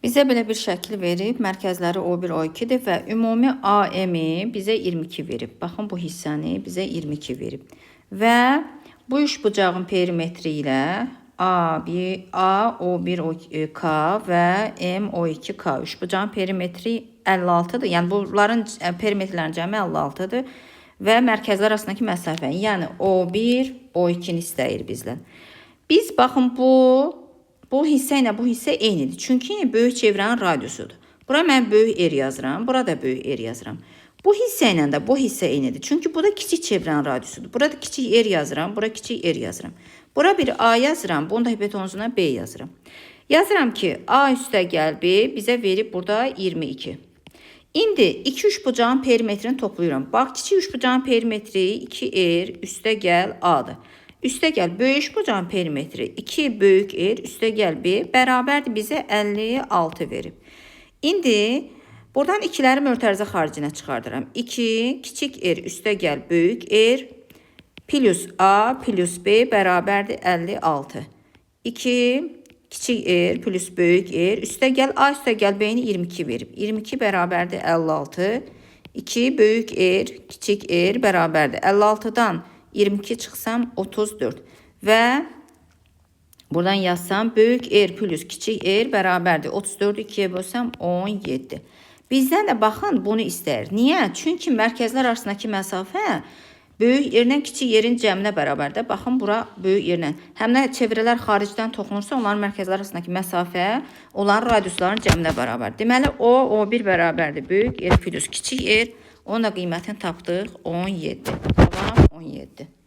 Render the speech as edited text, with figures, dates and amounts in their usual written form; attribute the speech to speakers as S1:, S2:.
S1: Bizə belə bir şəkil verib, mərkəzləri O1, O2-dir və ümumi AM-i bizə 22 verib. Baxın, bu hissəni bizə 22 verib. Və bu üçbucağın perimetri ilə A, O1K və M, O2K üçbucağın perimetri 56-dır. Yəni, bunların perimetrlərin cəmi 56-dır. Və mərkəzlər arasındakı məsafə, yəni O1, O2-ni istəyir bizdən. Biz, baxın, bu hissə ilə bu hissə eynidir. Çünki böyük çevrənin radiusudur. Bura mən böyük R yazıram, burada böyük R yazıram. Bu hissə ilə də bu hissə eynidir. Çünki bu da kiçik çevrənin radiusudur. Burada kiçik R yazıram, bura kiçik R yazıram. Bura bir A yazıram, bunu da hipotenuzuna B yazıram. Yazıram ki, A üstəgəl B bizə verib burada 22. İndi iki üçbucağın perimetrini toplayıram. Bax, kiçik üçbucağın perimetri 2R üstəgəl A'dır. Üstəgəl böyük üçbucağın perimetri 2 böyük R üstəgəl B bərabərdir bizə 56 verib. İndi buradan ikiləri mötərizə xaricinə çıxardıram. 2 kiçik R üstəgəl böyük R plus A plus B bərabərdir 56. 2 kiçik R plus böyük R üstəgəl A üstəgəl B-ni 22 verib. 22 bərabərdir 56. 2 böyük R kiçik R bərabərdir 56-dan 22 çıxsam 34 və buradan yazsam böyük R plus kiçik R bərabərdir 34-ü 2-yə bölsəm 17. Bizdən də baxın bunu istəyir. Niyə? Çünki mərkəzlər arasındakı məsafə böyük yerlə kiçik yerin cəminə bərabərdir. Baxın, bura böyük yerlə. Həm də çevrələr xaricdən toxunursa, onların mərkəzlər arasındakı məsafə onların radiusların cəminə bərabərdir. Deməli, O1 bərabərdir böyük R plus kiçik R. Onun da qiymətini tapdıq 17. Cavab 17.